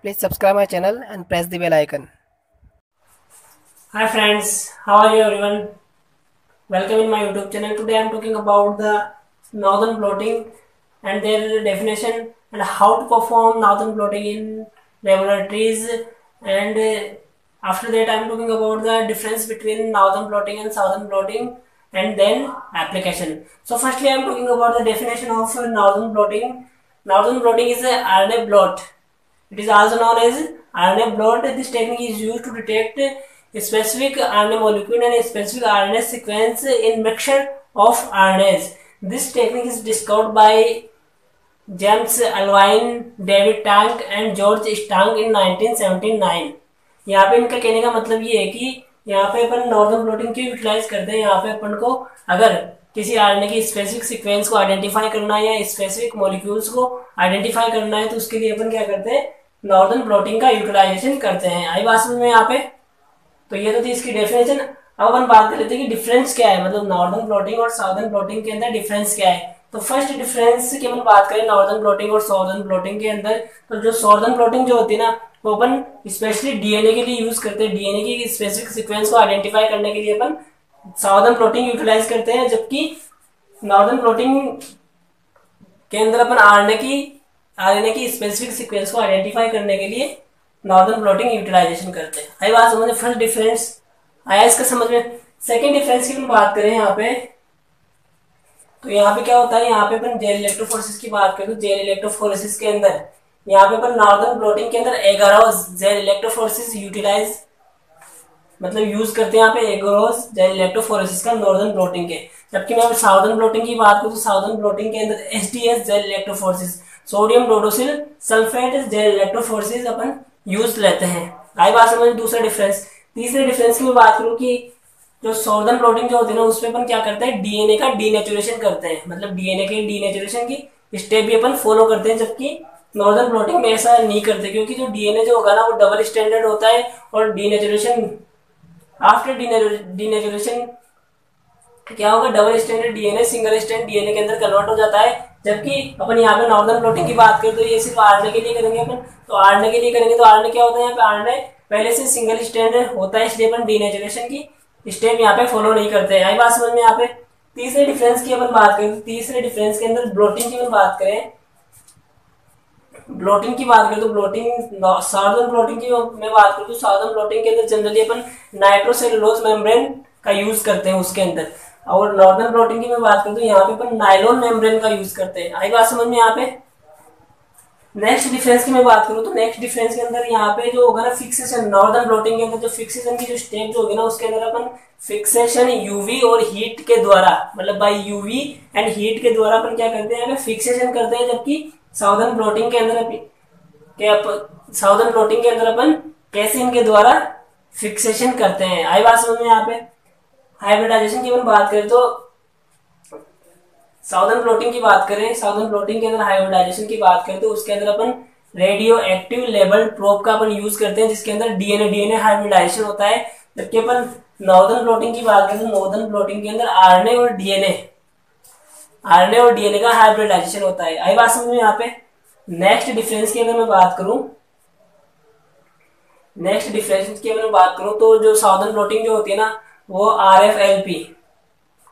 Please subscribe my channel and press the bell icon. Hi friends, how are you everyone? Welcome in my YouTube channel. Today I am talking about the northern blotting and their definition and how to perform northern blotting in laboratories, and after that I am talking about the difference between northern blotting and southern blotting and then application. So firstly I am talking about the definition of northern blotting. Northern blotting is a RNA blot. It is also known as RNA blot. This technique is used to detect a specific RNA molecule and a specific RNA sequence in mixture of RNAs. This technique is discovered by James Alvine, David Tank and George Stank in 1979. यहाँ पे इनका कहने का मतलब ये है कि यहाँ पे अपन नॉर्दर्न ब्लॉटिंग क्यों यूटिलाइज करते हैं। यहाँ पे अपन को अगर किसी आरएनए की स्पेसिफिक सीक्वेंस को आइडेंटिफाई करना है या स्पेसिफिक मॉलिक्यूल्स को आइडेंटिफाई करना है तो उसके लिए अपन क्या करते हैं, नॉर्दर्न ब्लॉटिंग का यूटिलाइजेशन करते हैं। आई बात समझ में यहाँ पे? तो ये तो थी इसकी डेफिनेशन। अब अपन बात कर लेते हैं कि डिफरेंस क्या है, मतलब नॉर्दर्न ब्लॉटिंग और साउदर्न ब्लॉटिंग के अंदर डिफरेंस क्या है। तो फर्स्ट डिफरेंस की अपन बात करें नॉर्दर्न ब्लॉटिंग और साउदर्न ब्लॉटिंग के अंदर, तो जो साउदर्न ब्लॉटिंग जो होती है ना वो अपन स्पेशली डीएनए के लिए यूज करते हैं। डीएनए की स्पेसिफिक सीक्वेंस को आइडेंटिफाई करने के लिए अपन साउदर्न ब्लॉटिंग यूटिलाइज करते हैं, जबकि नॉर्दर्न ब्लॉटिंग के अंदर अपन आरएनए की स्पेसिफिक सीक्वेंस को आइडेंटिफाई करने के लिए नॉर्दर्न ब्लॉटिंग यूटिलाइजेशन करते हैं। आई बात समझ में? फर्स्ट डिफरेंस आया इसका समझ में। सेकेंड डिफरेंस की हम बात करें यहाँ पे, तो यहाँ पे क्या होता है, यहाँ पे अपन जेल इलेक्ट्रोफोरेसिस की बात करें तो जेल इलेक्ट्रोफोरेसिस के अंदर यहाँ पे अपन नॉर्दर्न ब्लॉटिंग के अंदर एगारोस जेल इलेक्ट्रोफोरेसिस यूटिलाइज मतलब यूज करते हैं यहाँ पे एगारोस जेल इलेक्ट्रोफोरेसिस का नॉर्दर्न ब्लॉटिंग के। जबकि मैं साउदर्न ब्लॉटिंग की बात करूँ तो साउदर्न ब्लॉटिंग के अंदर SDS gel electrophoresis sodium dodecyl sulphate gel electrophoresis अपन यूज लेते हैं। आई बात समझ। दूसरा डिफरेंस। तीसरे डिफरेंस की मैं बात करूँ कि जो साउदर्न ब्लॉटिंग जो होती है ना उसमें अपन क्या करते हैं, डीएनए का डीनेचुरेशन करते हैं, मतलब डीएनए के डीनेचुरेशन की स्टेप भी अपन फॉलो करते हैं, जबकि नॉर्दर्न ब्लॉटिंग में ऐसा नहीं करते, क्योंकि जो डीएनए जो होगा ना वो डबल स्टैंडर्ड होता है और डीनेचुरेशन आफ्टर डीनेचुरेशन क्या होगा, double standard DNA single stand DNA के अंदर कन्वर्ट हो जाता है। जबकि अपन यहाँ पे नॉर्दर्न ब्लॉटिंग की बात करें तो ये सिर्फ आरएनए के लिए करेंगे अपन, तो आरएनए के लिए करेंगे तो आरएनए क्या होता है, यहाँ पे आरएनए पहले से सिंगल स्टैंड होता है, इसलिए अपन डीनेचुरेशन की स्टेप यहाँ पे फॉलो नहीं करते हैं। आई बात समझ में यहाँ पे? तीसरे डिफरेंस की अपन बात करें, तीसरे डिफरेंस के अंदर ब्लॉटिंग की अपन बात करें, ब्लॉटिंग की बात करें तो ब्लॉटिंग साउदर्न ब्लॉटिंग की मैं बात करूँ तो साउदर्न ब्लॉटिंग के अंदर जनरली अपन नाइट्रोसेलुलोज मेम्ब्रेन का यूज करते हैं उसके अंदर, और नॉर्दर्न ब्लॉटिंग की मैं बात करूँ तो यहाँ पे अपन नायलॉन मेम्ब्रेन का यूज करते हैं। आई बात समझ में यहाँ पे? नेक्स्ट डिफरेंस की मैं बात करूँ तो नेक्स्ट डिफरेंस के अंदर यहाँ पे जो होगा ना फिक्सेशन, नॉर्दर्न ब्लॉटिंग के अंदर जो फिक्सेशन की जो स्टेप जो होगी ना उसके अंदर अपन फिक्सेशन यूवी और हीट के द्वारा, मतलब बाय यूवी एंड हीट के द्वारा अपन क्या करते हैं, फिक्सेशन करते हैं। जबकि साउदर्न ब्लॉटिंग के अंदर अपन कैसे इनके द्वारा फिक्सेशन करते हैं। आई बात समझ में यहाँ पे? हाइब्रिडाइजेशन की अपन बात करें तो साउदर्न ब्लॉटिंग की बात करें, साउदर्न ब्लॉटिंग के अंदर हाइब्रिडाइजेशन की बात करें तो उसके अंदर अपन रेडियो एक्टिव लेबल प्रोब का अपन यूज करते हैं, जिसके अंदर डीएनए हाइब्रिडाइजेशन होता है। जबकि अपन नॉर्दर्न ब्लॉटिंग की बात करें तो नॉर्दर्न ब्लॉटिंग के अंदर आरएनए और डीएनए का हाइब्रिडाइजेशन होता है। आई बात समझ में यहाँ पे? नेक्स्ट डिफरेंस की अगर मैं बात करूं, तो जो साउदर्न ब्लॉटिंग जो होती है ना वो आरएफएलपी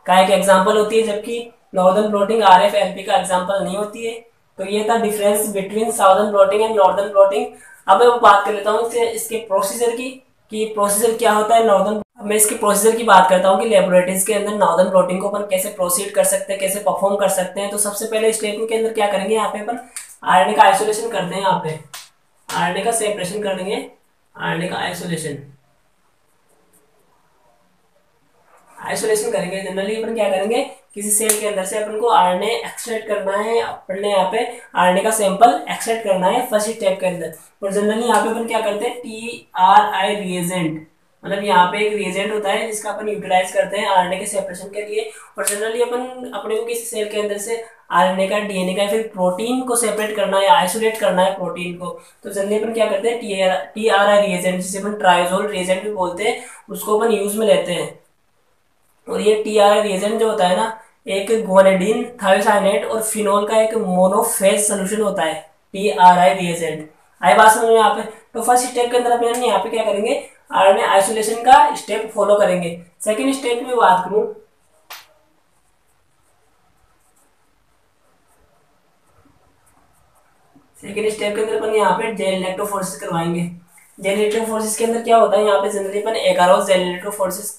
का एक एग्जांपल होती है, जबकि नॉर्दर्न ब्लॉटिंग आरएफएलपी का एग्जांपल नहीं होती है। तो ये था difference between southern blotting and northern blotting. अब मैं बात कर लेता हूँ इसके प्रोसीजर की कि प्रोसीजर क्या होता है नॉर्दर्न। मैं इसके प्रोसीजर की बात करता हूँ कि लेबोरेटरीज के अंदर नॉर्दर्न ब्लॉटिंग को अपन कैसे प्रोसीड कर सकते हैं, कैसे परफॉर्म कर सकते हैं। तो सबसे पहले स्टेप के अंदर क्या करेंगे, यहाँ पे अपन आरएनए का आइसोलेशन करते हैं, यहाँ पे आरएनए का सेपरेशन करेंगे, आरएनए का आइसोलेशन करेंगे। जनरली अपन क्या करेंगे, किसी सेल के अंदर से अपन को आरएनए एक्सट्रैक्ट करना है, अपने यहाँ पे आरएनए का सैंपल एक्सट्रैक्ट करना है फर्स्ट स्टेप के अंदर। और जनरली यहाँ पे अपन क्या करते हैं, TRI रिएजेंट, मतलब यहाँ पे एक रिएजेंट होता है जिसका अपन यूटिलाइज करते हैं आरएनए के सेपरेशन के लिए। और जनरली अपन अपने को किसी सेल के अंदर से आरएनए का, डीएनए का, फिर प्रोटीन को सेपरेट करना है, आइसोलेट करना है प्रोटीन को। तो जनरली अपन क्या करते हैं, TRI रिएजेंट जिसे अपन ट्राइजोल रिएजेंट भी बोलते हैं, उसको अपन यूज में लेते हैं। और ये TRI रिएजेंट जो होता है ना, एक गुआनिडीन, थायोसाइनेट और फिनोल का एक मोनोफेज सोल्यूशन होता है TRI रिएजेंट। आई बात समझ में यहाँ पे। तो फर्स्ट स्टेप के अंदर अपन यहाँ पे क्या करेंगे, आरएनए आइसोलेशन का स्टेप फॉलो करेंगे। सेकेंड स्टेप की मैं बात करूं, सेकेंड स्टेप के अंदर अपन यहाँ पे जेल इलेक्ट्रोफोरेसिस करवाएंगे। जेल इलेक्ट्रोफोरेसिस के अंदर क्या होता है, यहाँ पे जनरली अपन एगारोस जेल इलेक्ट्रोफोरेसिस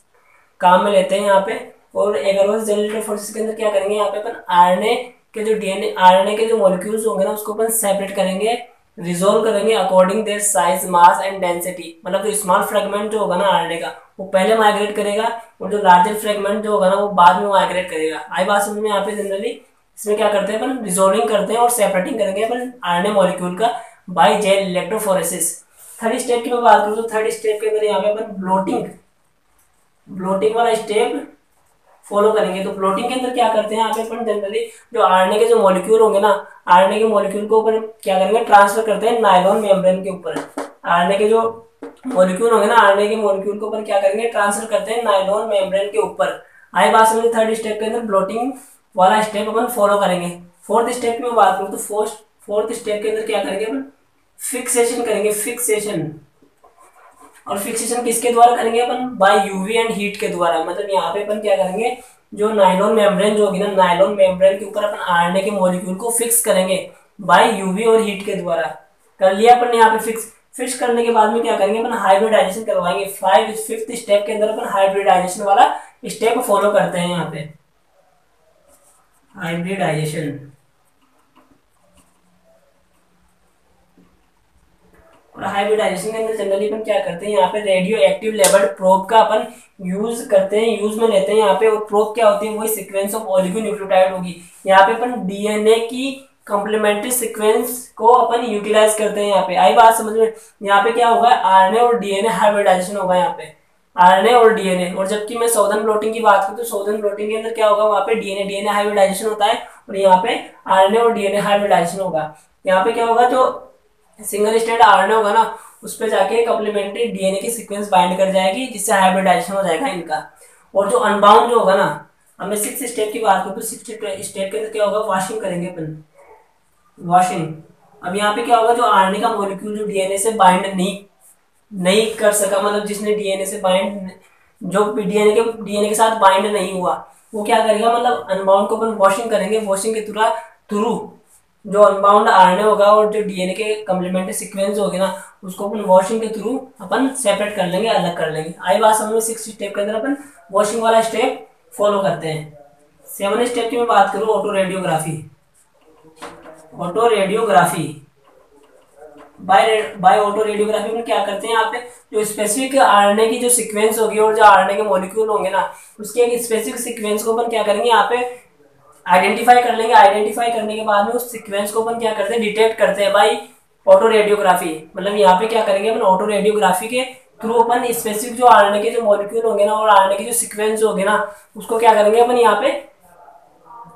काम में लेते हैं यहाँ पे। और एगारोस जेल इलेक्ट्रोफोरेसिस के अंदर क्या करेंगे, यहाँ पे अपन आरएनए के जो डीएनए आरएनए के जो मॉलिक्यूल्स होंगे ना उसको अपन सेपरेट करेंगे, रिजोल्व करेंगे according their size, mass and density. मतलब जो स्मॉल फ्रेगमेंट जो होगा ना आरएनए का वो पहले माइग्रेट करेगा, और जो लार्जर फ्रेगमेंट जो होगा ना वो बाद में माइग्रेट करेगा। आई बात समझ में यहाँ पे। जनरली इसमें क्या करते हैं अपन, रिजोल्विंग करते हैं और सेपरेटिंग करेंगे अपन आरएनए मॉलिक्यूल का by gel electrophoresis. Third step की मैं बात करूँ तो थर्ड स्टेप के अंदर यहाँ पे अपन ब्लोटिंग वाला स्टेप फॉलो करेंगे। तो ब्लोटिंग के अंदर क्या करते हैं, यहाँ पे अपन जनरली जो आरएनए के जो मॉलिक्यूल होंगे ना, आरएनए के मॉलिक्यूल को अपन क्या करेंगे, ट्रांसफर करते हैं नायलॉन मेम्ब्रेन के ऊपर। आरएनए के जो मॉलिक्यूल होंगे ना, आरएनए के मॉलिक्यूल को अपन क्या करेंगे, ट्रांसफर करते हैं नायलॉन मेम्ब्रेन के ऊपर। आई बात समझे। थर्ड स्टेप के अंदर ब्लोटिंग वाला स्टेप अपन फॉलो करेंगे। फोर्थ स्टेप की मैं बात करूँ तो फोर्थ स्टेप के अंदर क्या करेंगे अपन, फिक्सेशन करेंगे, फिक्सेशन। और फिक्सेशन किसके द्वारा करेंगे अपन, बाय यूवी एंड हीट के द्वारा। मतलब यहाँ पे अपन क्या करेंगे, जो नायलॉन मेम्ब्रेन जो होगी ना, नायलॉन मेम्ब्रेन के ऊपर अपन आरएनए के मॉलिक्यूल को फिक्स करेंगे बाय यूवी और हीट के द्वारा। कर लिया अपन यहाँ पे फिक्स करने के बाद में क्या करेंगे अपन, हाइब्रिडाइजेशन करवाएंगे। फिफ्थ स्टेप के अंदर अपन हाइब्रिडाइजेशन वाला स्टेप फॉलो करते हैं यहाँ पे, हाइब्रिडाइजेशन। और हाइब्रिडाइजेशन के अंदर जनरली अपन क्या करते हैं, यहाँ पे रेडियो एक्टिव लेबल्ड प्रोब का अपन यूज करते हैं, यूज में लेते हैं यहाँ पे। और प्रोब क्या होती है, वही सीक्वेंस ऑफ ओलिगोन्यूक्लियोटाइड होगी। यहाँ पे अपन डीएनए की कॉम्प्लीमेंट्री सीक्वेंस को अपन यूटिलाइज करते हैं यहाँ पे। आई बात समझ में। यहाँ पे क्या होगा, आरएनए और डीएनए हाइब्रिडाइजेशन होगा यहाँ पे, आरएनए और डीएनए। और जबकि मैं सॉदर्न ब्लॉटिंग की बात करूँ तो सॉदर्न ब्लॉटिंग के अंदर क्या होगा, वहाँ पे डीएनए हाइब्रिडाइजेशन होता है, और यहाँ पे आरएनए और डीएनए हाइब्रिडाइजेशन होगा। यहाँ पे क्या होगा, जो सिंगल स्ट्रैंड आरएनए होगा ना उस पे जाके कॉम्प्लीमेंट्री डीएनए की सीक्वेंस बाइंड कर जाएगी, जिससे हाइब्रिडाइजेशन हो जाएगा इनका। और जो अनबाउंड जो होगा ना, अब मैं सिक्स स्टेप की बात करूँ तो सिक्स स्टेप के अंदर क्या होगा, वॉशिंग करेंगे अपन, वॉशिंग। अब यहाँ पे क्या होगा, जो आरएनए का मॉलिक्यूल जो डीएनए से बाइंड नहीं कर सका, मतलब जिसने डीएनए से बाइंड, जो डीएनए के साथ बाइंड नहीं हुआ, वो क्या करेगा, मतलब अनबाउंड को अपन वॉशिंग करेंगे। वॉशिंग के थ्रू जो अनबाउंड आरएनए होगा और जो डीएनए के कॉम्प्लीमेंट्री सीक्वेंस होगी ना, उसको अपन वॉशिंग के थ्रू अपन सेपरेट कर लेंगे, अलग कर लेंगे। आई बात समझ में। सिक्स स्टेप के अंदर अपन वॉशिंग वाला स्टेप फॉलो करते हैं। सेवन स्टेप की मैं बात करूँ, auto radiography. By auto radiography में क्या करते हैं, यहाँ पे जो स्पेसिफिक आरएनए की जो सीक्वेंस होगी और जो आरएनए के मॉलिक्यूल होंगे ना, उसके एक स्पेसिफिक सीक्वेंस को अपन क्या करेंगे, यहाँ पे आइडेंटिफाई कर लेंगे। आइडेंटिफाई करने के बाद में उस सीक्वेंस को अपन क्या करते हैं, डिटेक्ट करते हैं बाय ऑटो रेडियोग्राफी। मतलब यहाँ पे क्या करेंगे अपन, ऑटो रेडियोग्राफी के थ्रू अपन स्पेसिफिक जो आरएनए के जो मॉलिक्यूल होंगे ना और आरएनए के जो सीक्वेंस होंगे ना, उसको क्या करेंगे अपन यहाँ पे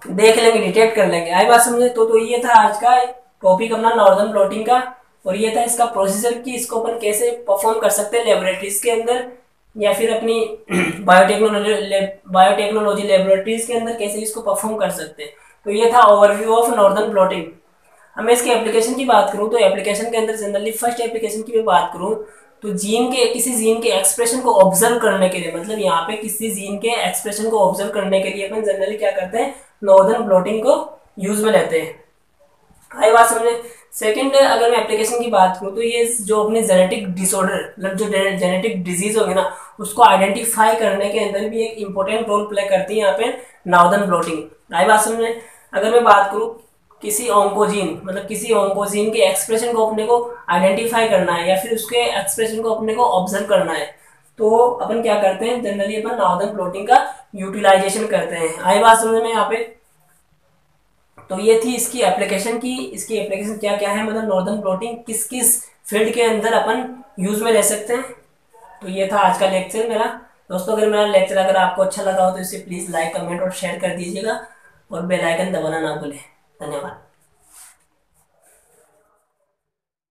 देख लेंगे, डिटेक्ट कर लेंगे। आई बात समझे। तो ये था आज का टॉपिक अपना नॉर्दर्न ब्लॉटिंग का, और ये था इसका प्रोसीजर कि इसको अपन कैसे परफॉर्म कर सकते हैं लेबोरेटरीज के अंदर, या फिर अपनी बायोटेक्नोलॉजी लेबोरेटरीज के अंदर कैसे इसको परफॉर्म कर सकते हैं। तो ये था ओवरव्यू ऑफ नॉर्दर्न ब्लॉटिंग। अब मैं इसके एप्लीकेशन की बात करूं तो एप्लीकेशन के अंदर जनरली फर्स्ट एप्लीकेशन की मैं बात करूं तो किसी जीन के एक्सप्रेशन को ऑब्जर्व करने के लिए, मतलब यहाँ पे किसी जीन के एक्सप्रेशन को ऑब्जर्व करने के लिए अपन जनरली क्या करते हैं, नॉर्दर्न ब्लॉटिंग को यूज में लेते हैं। आई बात समझे। सेकंड, अगर मैं एप्लीकेशन की बात करूँ तो ये जो अपने जेनेटिक डिसऑर्डर, मतलब जो जेनेटिक डिजीज होगी ना, उसको आइडेंटिफाई करने के अंदर भी एक इंपॉर्टेंट रोल प्ले करती है यहाँ पे नॉर्दर्न ब्लॉटिंग। आई बात समझ में। अगर मैं बात करूँ किसी ऑन्कोजीन, मतलब किसी ऑन्कोजीन के एक्सप्रेशन को अपने को आइडेंटिफाई करना है, या फिर उसके एक्सप्रेशन को अपने को ऑब्जर्व करना है, तो अपन क्या करते हैं, जनरली अपन नॉर्दर्न ब्लॉटिंग का यूटिलाइजेशन करते हैं। आई बात समझ में यहाँ पे। तो ये थी इसकी एप्लीकेशन की, इसकी एप्लीकेशन क्या क्या है, मतलब नॉर्दर्न ब्लॉटिंग किस किस फील्ड के अंदर अपन यूज में ले सकते हैं। तो ये था आज का लेक्चर मेरा। दोस्तों, अगर मेरा लेक्चर अगर आपको अच्छा लगा हो तो इसे प्लीज़ लाइक, कमेंट और शेयर कर दीजिएगा, और बेल आइकन दबाना ना भूलें। धन्यवाद।